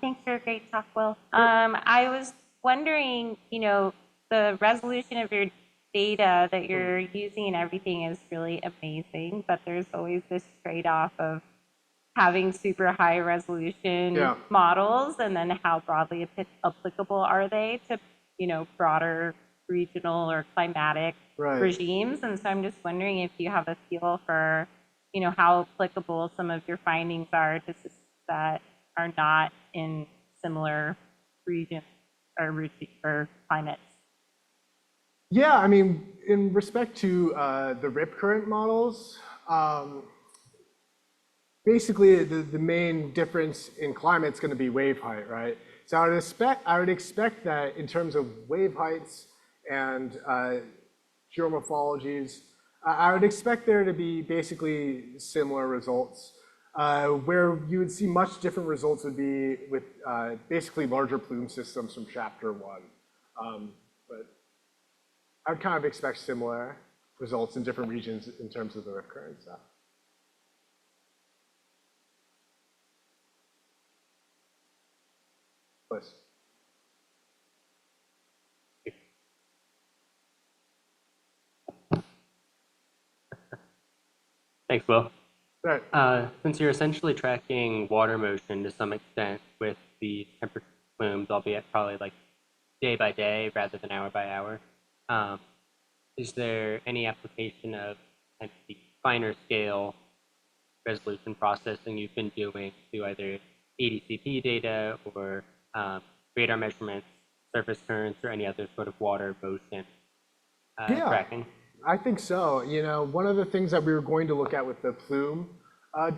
Thanks for a great talk, Will. I was wondering, the resolution of your data that you're using and everything is really amazing, but there's always this trade-off of having super high resolution Yeah. models and then how broadly applicable are they to, broader regional or climatic Right. regimes. And so I'm just wondering if you have a feel for, how applicable some of your findings are to systems that are not in similar regions or climates. Yeah, I mean, in respect to the rip current models, basically the main difference in climate is going to be wave height, right? So I would expect that in terms of wave heights and geomorphologies, I would expect there to be basically similar results. Where you would see much different results would be with basically larger plume systems from chapter 1. But I would kind of expect similar results in different regions in terms of the rip current stuff. Please. Thanks, Will. Right. Since you're essentially tracking water motion to some extent with the temperature plumes, albeit probably like day by day rather than hour by hour, is there any application of kind of the finer scale resolution processing you've been doing to either ADCP data or radar measurements, surface currents, or any other sort of water motion tracking? I think so. One of the things that we were going to look at with the plume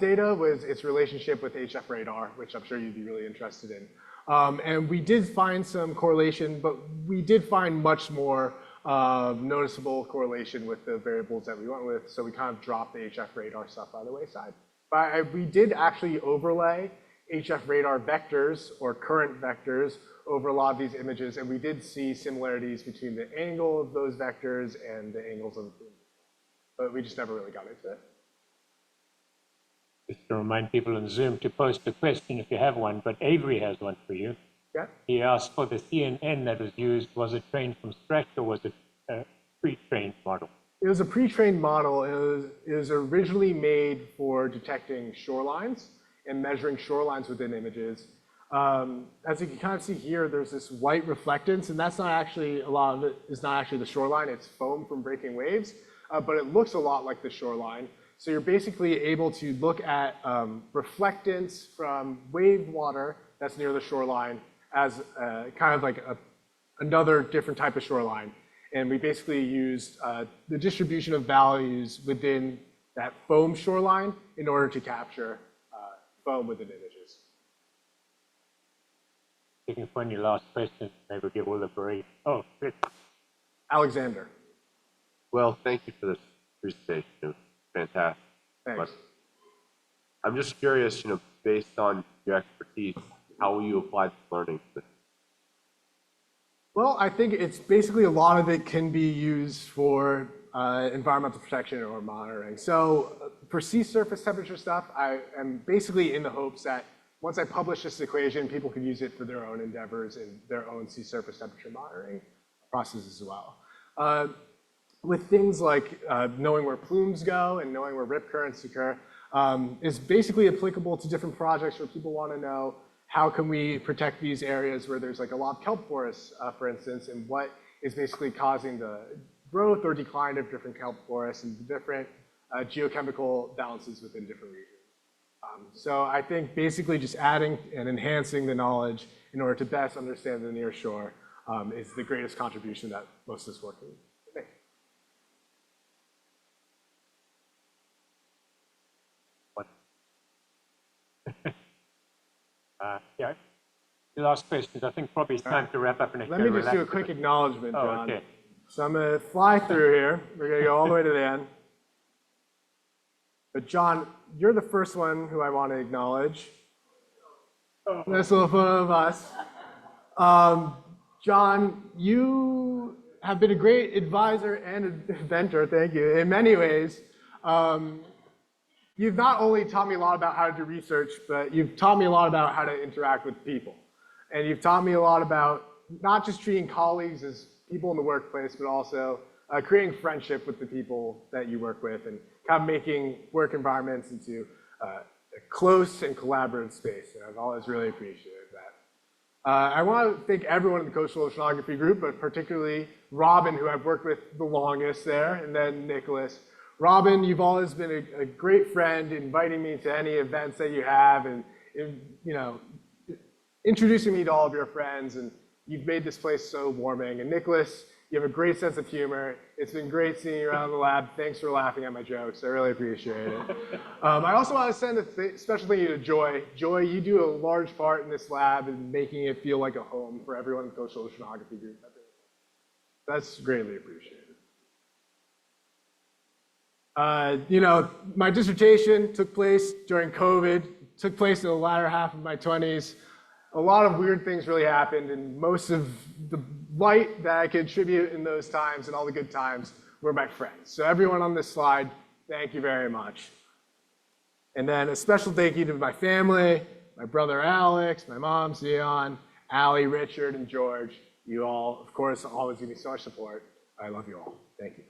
data was its relationship with HF radar, which I'm sure you'd be really interested in. And we did find some correlation, but we did find much more noticeable correlation with the variables that we went with. So we kind of dropped the HF radar stuff by the wayside. But we did actually overlay HF radar vectors or current vectors over a lot of these images, and we did see similarities between the angle of those vectors and the angles of the plume. But we just never really got into it. Just to remind people on Zoom to post a question if you have one, but Avery has one for you. Yeah. He asked for the CNN that was used, was it trained from scratch or was it a pre-trained model? It was a pre-trained model. It was originally made for detecting shorelines and measuring shorelines within images. As you can kind of see here, there's this white reflectance, and that's not actually, a lot of it is not actually the shoreline, it's foam from breaking waves, but it looks a lot like the shoreline. So you're basically able to look at reflectance from wave water that's near the shoreline as kind of like another different type of shoreline. And we basically used the distribution of values within that foam shoreline in order to capture foam within images. Taking for any last question, maybe we'll give Will a break. Oh, Chris. Alexander. Well, thank you for this presentation. It was fantastic. Thanks. But I'm just curious, based on your expertise, how will you apply this learning to this? Well, I think it's basically a lot of it can be used for environmental protection or monitoring. So for sea surface temperature stuff, I am basically in the hopes that once I publish this equation, people can use it for their own endeavors in their own sea surface temperature monitoring processes as well. With things like knowing where plumes go and knowing where rip currents occur, is basically applicable to different projects where people want to know how can we protect these areas where there's like a lot of kelp forests, for instance, and what is basically causing the growth or decline of different kelp forests and different geochemical balances within different regions. So I think basically just adding and enhancing the knowledge in order to best understand the nearshore is the greatest contribution that most of this work can make. Yeah. The last questions. I think probably it's time to wrap up. And Let me just do a quick acknowledgement, Oh, John. okay. So I'm going to fly through here. We're going to go all the way to the end. But John, you're the first one who I want to acknowledge. This little photo of us. John, you have been a great advisor and inventor, thank you, in many ways. You've not only taught me a lot about how to do research, but you've taught me a lot about how to interact with people. And you've taught me a lot about not just treating colleagues as people in the workplace, but also creating friendship with the people that you work with and kind of making work environments into a close and collaborative space. And I've always really appreciated that. I want to thank everyone in the Coastal Oceanography group, but particularly Robin, who I've worked with the longest there, and then Nicholas. Robin, you've always been a great friend, inviting me to any events that you have, and introducing me to all of your friends, and you've made this place so warming. And Nicholas, you have a great sense of humor. It's been great seeing you around the lab. Thanks for laughing at my jokes. I really appreciate it. I also want to send a special thank you to Joy. Joy, you do a large part in this lab in making it feel like a home for everyone in the Coastal Oceanography group. That's greatly appreciated. My dissertation took place during COVID, took place in the latter half of my 20s. A lot of weird things really happened, and most of the light that I could attribute in those times and all the good times were my friends. So everyone on this slide, thank you very much. And then a special thank you to my family, my brother Alex, my mom, Zion, Allie, Richard, and George. You all, of course, always give me so much support. I love you all. Thank you.